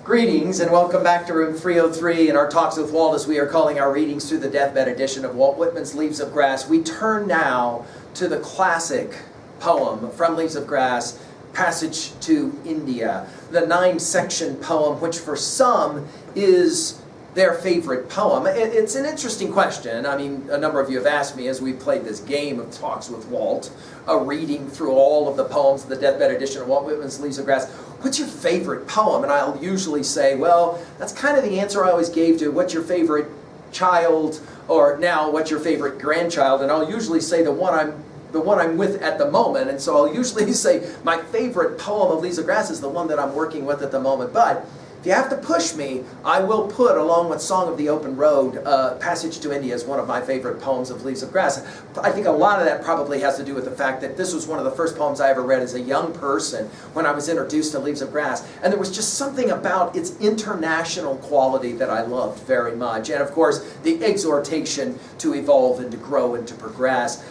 Greetings and welcome back to room 303 in our Talks with Walt, as we are calling our readings through the deathbed edition of Walt Whitman's Leaves of Grass. We turn now to the classic poem from Leaves of Grass, Passage to India, the 9-section poem which for some is their favorite poem. It's an interesting question. I mean, a number of you have asked me as we played this game of Talks with Walt, reading through all of the poems of the deathbed edition of Walt Whitman's Leaves of Grass, what's your favorite poem? And I'll usually say, well, that's kind of the answer I always gave to what's your favorite child, or now what's your favorite grandchild, and I'll usually say the one I'm with at the moment, and so I'll usually say my favorite poem of Leaves of Grass is the one that I'm working with at the moment. But if you have to push me, I will put, along with Song of the Open Road, Passage to India is one of my favorite poems of Leaves of Grass. I think a lot of that probably has to do with the fact that this was one of the first poems I ever read as a young person when I was introduced to Leaves of Grass. And there was just something about its international quality that I loved very much. And of course, the exhortation to evolve and to grow and to progress.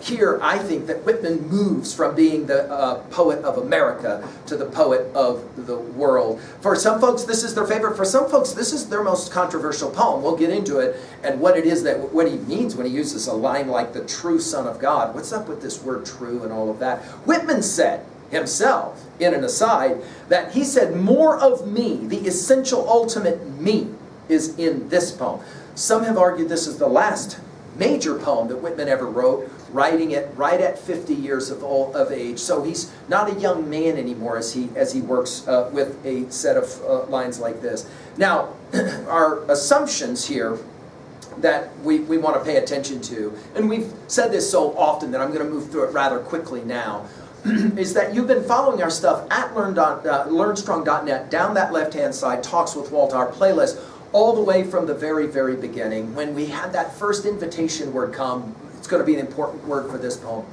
Here, I think that Whitman moves from being the poet of America to the poet of the world. For some folks, this is their favorite. For some folks, this is their most controversial poem. We'll get into it and what it is that, what he means when he uses a line like the true Son of God. What's up with this word true and all of that? Whitman said himself, in an aside, that he said, more of me, the essential ultimate me, is in this poem. Some have argued this is the last major poem that Whitman ever wrote, writing it right at 50 years of age. So he's not a young man anymore as he works with a set of lines like this. Now, our assumptions here that we want to pay attention to, and we've said this so often that I'm going to move through it rather quickly now, is that you've been following our stuff at learnstrong.net, down that left-hand side, Talks with Walt, our playlist, all the way from the very, very beginning, when we had that first invitation word come. It's going to be an important word for this poem.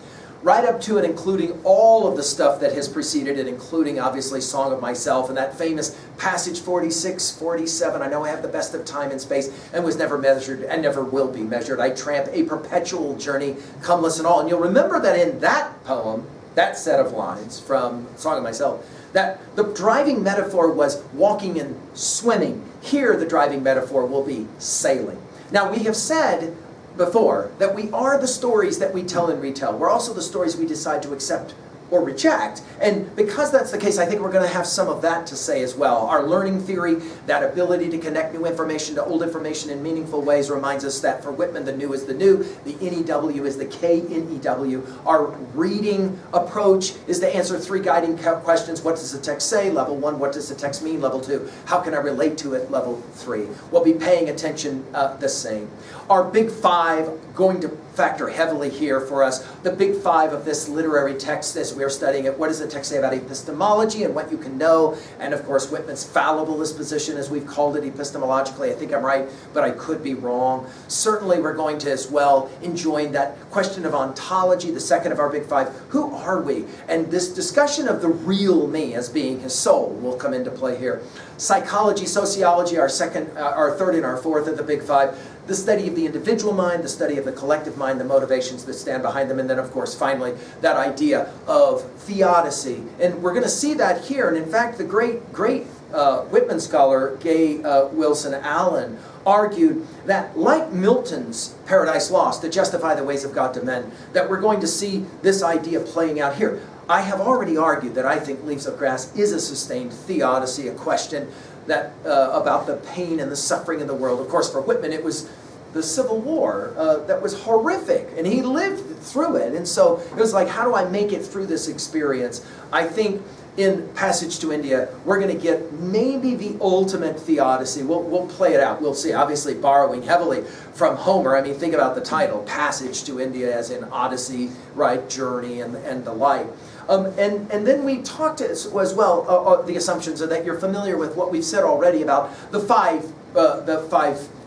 Right up to and including all of the stuff that has preceded it, including obviously Song of Myself and that famous passage 46, 47, I know I have the best of time and space and was never measured and never will be measured. I tramp a perpetual journey, come listen all. And you'll remember that in that poem, that set of lines from Song of Myself, that the driving metaphor was walking and swimming. Here the driving metaphor will be sailing. Now we have said before that we are the stories that we tell and retell. We're also the stories we decide to accept or reject. And because that's the case, I think we're going to have some of that to say as well. Our learning theory, that ability to connect new information to old information in meaningful ways, reminds us that for Whitman, the new is the new, the NEW is the KNEW. Our reading approach is to answer 3 guiding questions. What does the text say? Level 1, what does the text mean? Level 2, how can I relate to it? Level 3. We'll be paying attention the same. Our big 5, going to factor heavily here for us, the big 5 of this literary text as we're studying it. What does the text say about epistemology and what you can know? And of course, Whitman's fallible disposition, as we've called it epistemologically. I think I'm right, but I could be wrong. Certainly, we're going to as well enjoy that question of ontology, the second of our big 5. Who are we? And this discussion of the real me as being his soul will come into play here. Psychology, sociology, our third and our fourth of the big 5. The study of the individual mind, the study of the collective mind, the motivations that stand behind them, and then, of course, finally, that idea of theodicy. And we're going to see that here. And in fact, the great Whitman scholar, Gay Wilson Allen, argued that, like Milton's Paradise Lost, to justify the ways of God to men, that we're going to see this idea playing out here. I have already argued that I think Leaves of Grass is a sustained theodicy, a question that about the pain and the suffering in the world. Of course, for Whitman, it was the Civil War that was horrific, and he lived through it. And so it was like, how do I make it through this experience? I think in Passage to India, we're going to get maybe the ultimate theodicy. We'll play it out. We'll see. Obviously, borrowing heavily from Homer. I mean, think about the title, Passage to India, as in Odyssey, right, journey, and the like. And then we talked as well, the assumptions are that you're familiar with what we've said already about the five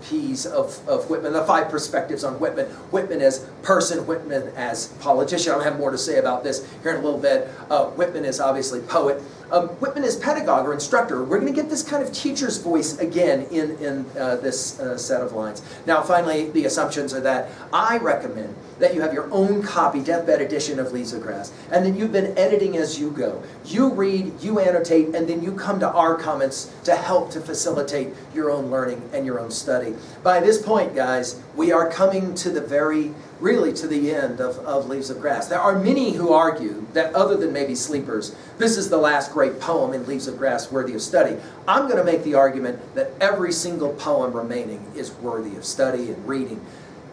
P's of Whitman, the 5 perspectives on Whitman. Whitman as person, Whitman as politician. I'll have more to say about this here in a little bit. Whitman is obviously poet. Whitman is pedagogue or instructor. We're going to get this kind of teacher's voice again in this set of lines. Now finally, the assumptions are that I recommend that you have your own copy, deathbed edition of Leaves of Grass, and then you've been editing as you go. You read, you annotate, and then you come to our comments to help to facilitate your own learning and your own study. By this point, guys, we are coming to the really to the end of Leaves of Grass. There are many who argue that other than maybe sleepers, this is the last great poem in Leaves of Grass worthy of study. I'm going to make the argument that every single poem remaining is worthy of study and reading.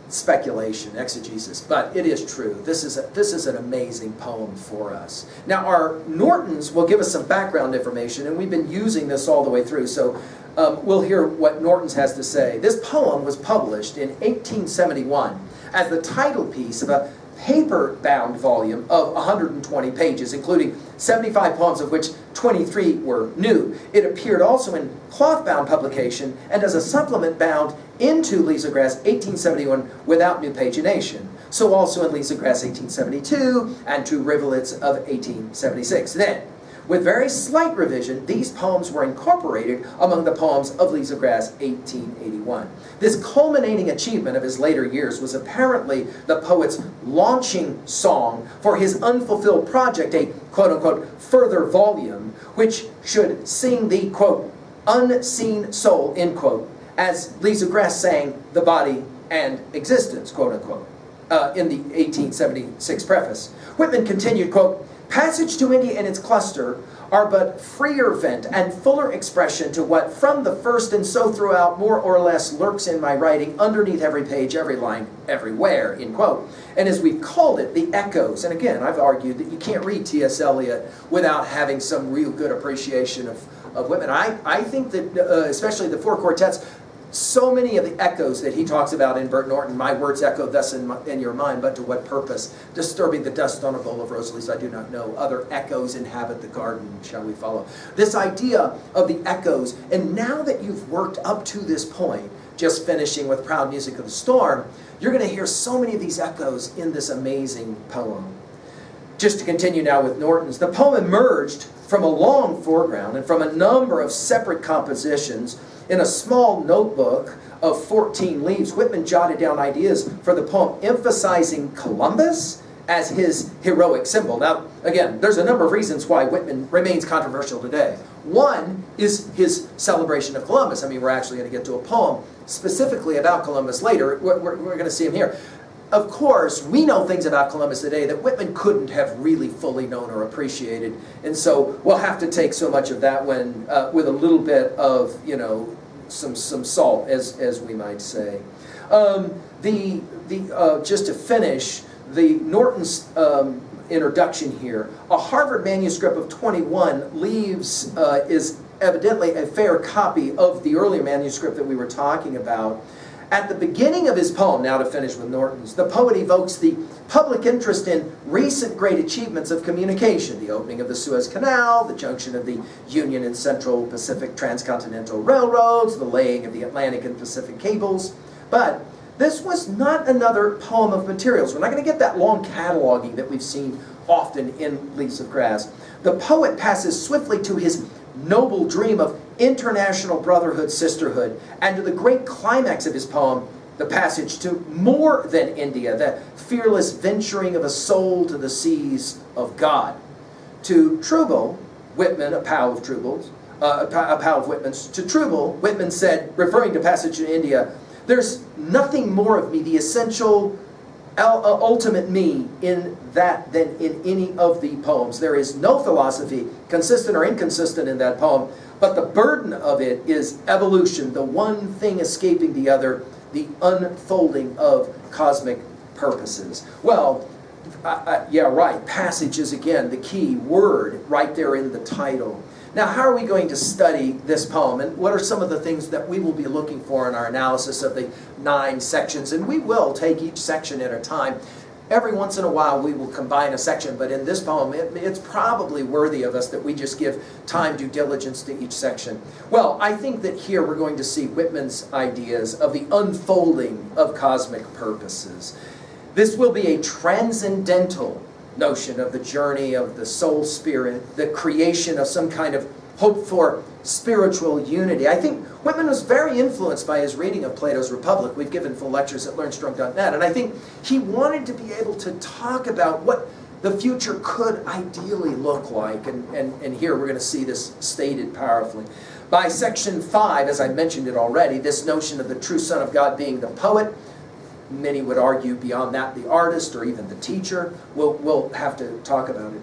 Speculation, exegesis, but it is true. This is an amazing poem for us. Now our Nortons will give us some background information, and we've been using this all the way through, so we'll hear what Norton's has to say. This poem was published in 1871 as the title piece of a paper-bound volume of 120 pages, including 75 poems, of which 23 were new. It appeared also in cloth-bound publication and as a supplement bound into Leaves of Grass 1871 without new pagination. So also in Leaves of Grass 1872 and Two Rivulets of 1876. Then, with very slight revision, these poems were incorporated among the poems of Leaves of Grass 1881. This culminating achievement of his later years was apparently the poet's launching song for his unfulfilled project, a quote-unquote further volume, which should sing the, quote, unseen soul, end quote, as Leaves of Grass sang the body and existence, quote-unquote, in the 1876 preface. Whitman continued, quote, "Passage to India and its cluster are but freer vent and fuller expression to what from the first and so throughout more or less lurks in my writing underneath every page, every line, everywhere," end quote. And as we've called it, the echoes, and again, I've argued that you can't read T.S. Eliot without having some real good appreciation of Whitman. I think that, especially the four quartets, so many of the echoes that he talks about in Bert Norton, my words echo thus in your mind, but to what purpose? Disturbing the dust on a bowl of rose leaves, I do not know. Other echoes inhabit the garden, shall we follow? This idea of the echoes, and now that you've worked up to this point, just finishing with Proud Music of the Storm, you're going to hear so many of these echoes in this amazing poem. Just to continue now with Norton's, the poem emerged from a long foreground and from a number of separate compositions. In a small notebook of 14 leaves, Whitman jotted down ideas for the poem emphasizing Columbus as his heroic symbol. Now, again, there's a number of reasons why Whitman remains controversial today. One is his celebration of Columbus. I mean, we're actually going to get to a poem specifically about Columbus later. We're going to see him here. Of course, we know things about Columbus today that Whitman couldn't have really fully known or appreciated, and so we'll have to take so much of that one with a little bit of, you know, some salt, as we might say. Just to finish, the Norton's introduction here, a Harvard manuscript of 21 leaves is evidently a fair copy of the earlier manuscript that we were talking about. At the beginning of his poem, now to finish with Norton's, the poet evokes the public interest in recent great achievements of communication, the opening of the Suez Canal, the junction of the Union and Central Pacific Transcontinental Railroads, the laying of the Atlantic and Pacific cables. But this was not another poem of materials. We're not going to get that long cataloging that we've seen often in Leaves of Grass. The poet passes swiftly to his noble dream of international brotherhood, sisterhood, and to the great climax of his poem, the passage to more than India, the fearless venturing of a soul to the seas of God. To Trubel, Whitman, a pal of Whitman's, to Trubel, Whitman said, referring to passage to India, "There's nothing more of me, the essential ultimate me, in that than in any of the poems. There is no philosophy, consistent or inconsistent, in that poem, but the burden of it is evolution, the one thing escaping the other, the unfolding of cosmic purposes." Well, yeah, right. Passage is, again, the key word right there in the title. Now, how are we going to study this poem? And what are some of the things that we will be looking for in our analysis of the 9 sections? And we will take each section at a time. Every once in a while we will combine a section, but in this poem it's probably worthy of us that we just give time, due diligence to each section. Well, I think that here we're going to see Whitman's ideas of the unfolding of cosmic purposes. This will be a transcendental notion of the journey of the soul spirit, the creation of some kind of hope for spiritual unity. I think Whitman was very influenced by his reading of Plato's Republic. We've given full lectures at learnstrong.net, and I think he wanted to be able to talk about what the future could ideally look like, and here we're going to see this stated powerfully. By section 5, as I mentioned it already, this notion of the true Son of God being the poet, many would argue beyond that the artist or even the teacher, we'll have to talk about it.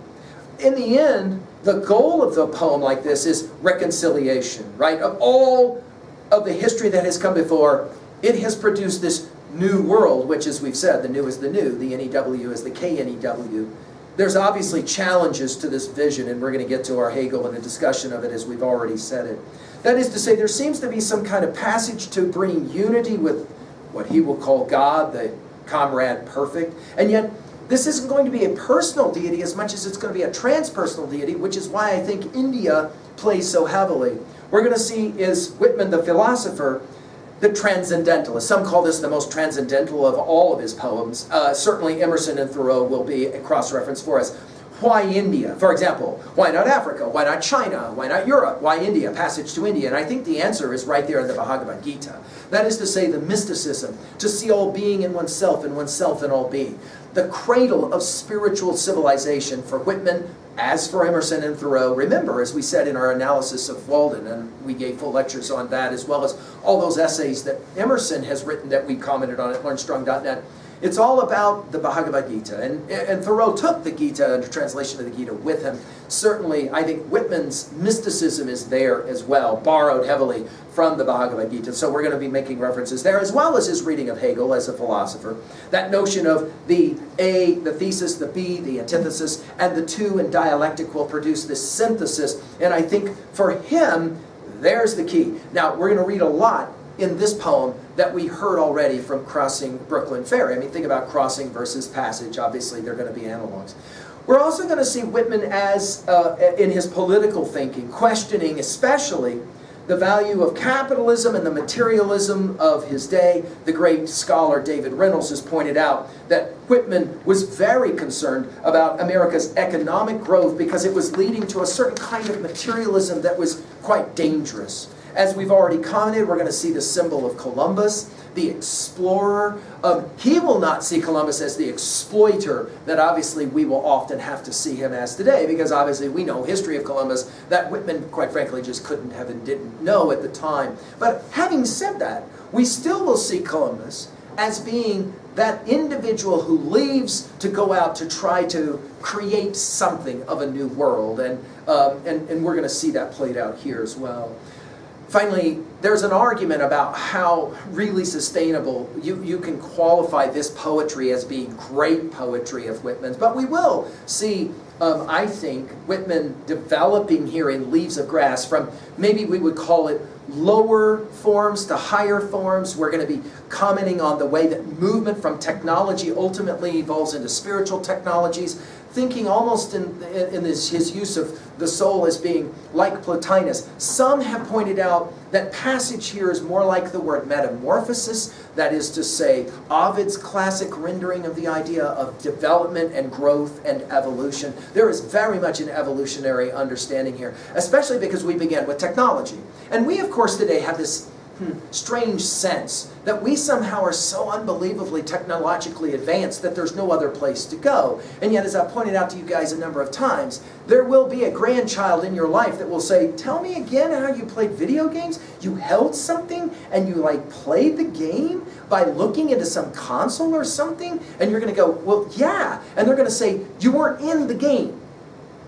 In the end, the goal of the poem like this is reconciliation, right? Of all of the history that has come before, it has produced this new world, which, as we've said, the new is the new, the NEW is the KNEW. There's obviously challenges to this vision, and we're going to get to our Hegel and a discussion of it as we've already said it. That is to say, there seems to be some kind of passage to bring unity with what he will call God, the comrade perfect, and yet this isn't going to be a personal deity as much as it's going to be a transpersonal deity, which is why I think India plays so heavily. We're going to see is Whitman, the philosopher, the transcendentalist. Some call this the most transcendental of all of his poems. Certainly Emerson and Thoreau will be a cross-reference for us. Why India? For example, why not Africa? Why not China? Why not Europe? Why India? Passage to India. And I think the answer is right there in the Bhagavad Gita. That is to say, the mysticism, to see all being in oneself and oneself in all being. The cradle of spiritual civilization for Whitman, as for Emerson and Thoreau. Remember, as we said in our analysis of Walden, and we gave full lectures on that, as well as all those essays that Emerson has written that we commented on at learnstrong.net, it's all about the Bhagavad Gita. And Thoreau took the Gita and the translation of the Gita with him. Certainly, I think Whitman's mysticism is there as well, borrowed heavily from the Bhagavad Gita. So we're going to be making references there, as well as his reading of Hegel as a philosopher. That notion of the A, the thesis, the B, the antithesis, and the two in dialectic will produce this synthesis. And I think for him, there's the key. Now, we're going to read a lot in this poem that we heard already from Crossing Brooklyn Ferry. I mean, think about crossing versus passage. Obviously, they're going to be analogs. We're also going to see Whitman as, in his political thinking, questioning especially the value of capitalism and the materialism of his day. The great scholar David Reynolds has pointed out that Whitman was very concerned about America's economic growth because it was leading to a certain kind of materialism that was quite dangerous. As we've already commented, we're going to see the symbol of Columbus, the explorer. He will not see Columbus as the exploiter that obviously we will often have to see him as today, because obviously we know history of Columbus that Whitman, quite frankly, just couldn't have and didn't know at the time. But having said that, we still will see Columbus as being that individual who leaves to go out to try to create something of a new world. And we're going to see that played out here as well. Finally, there's an argument about how really sustainable you can qualify this poetry as being great poetry of Whitman's. But we will see, I think, Whitman developing here in Leaves of Grass from maybe we would call it lower forms to higher forms. We're going to be commenting on the way that movement from technology ultimately evolves into spiritual technologies, thinking almost in his use of the soul as being like Plotinus. Some have pointed out that passage here is more like the word metamorphosis, that is to say, Ovid's classic rendering of the idea of development and growth and evolution. There is very much an evolutionary understanding here, especially because we began with technology. And we, of course, today have this strange sense that we somehow are so unbelievably technologically advanced that there's no other place to go. And yet, as I've pointed out to you guys a number of times, there will be a grandchild in your life that will say, tell me again how you played video games? You held something and you played the game by looking into some console or something? And you're going to go, well, yeah. And they're going to say, you weren't in the game.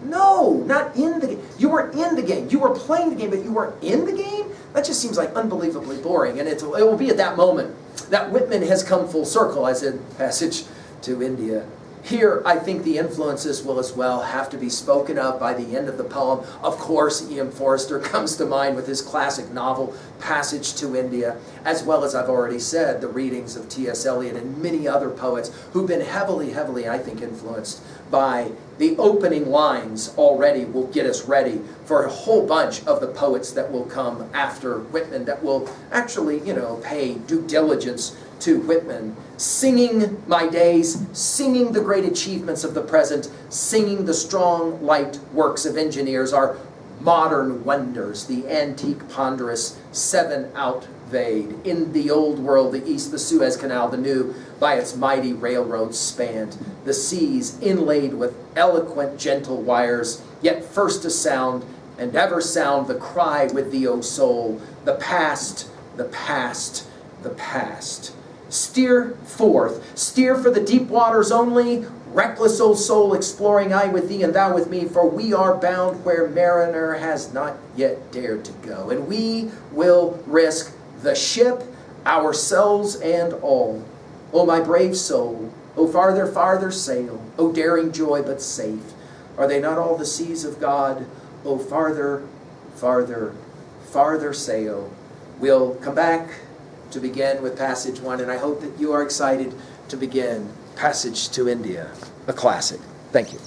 No, not in the game. You weren't in the game. You were playing the game, but you weren't in the game? That just seems like unbelievably boring. And it will be at that moment that Whitman has come full circle, as in Passage to India. Here, I think the influences will as well have to be spoken of by the end of the poem. Of course, E.M. Forster comes to mind with his classic novel, Passage to India, as well as I've already said, the readings of T.S. Eliot and many other poets who've been heavily, I think, influenced by The opening lines already will get us ready for a whole bunch of the poets that will come after Whitman that will actually, pay due diligence to Whitman, singing my days, singing the great achievements of the present, singing the strong, light works of engineers, our modern wonders, the antique, ponderous, seven outweighed. In the old world, the east, the Suez Canal, the new, by its mighty railroads spanned, the seas inlaid with eloquent, gentle wires, yet first to sound, and ever sound the cry with thee, O soul, the past, the past, the past. Steer forth, steer for the deep waters only, reckless, O soul, exploring, I with thee and thou with me, for we are bound where mariner has not yet dared to go, and we will risk the ship, ourselves and all. O my brave soul, O farther, farther sail, O daring joy but safe, are they not all the seas of God? O farther, farther, farther sail. We'll come back to begin with passage 1, and I hope that you are excited to begin Passage to India, a classic. Thank you.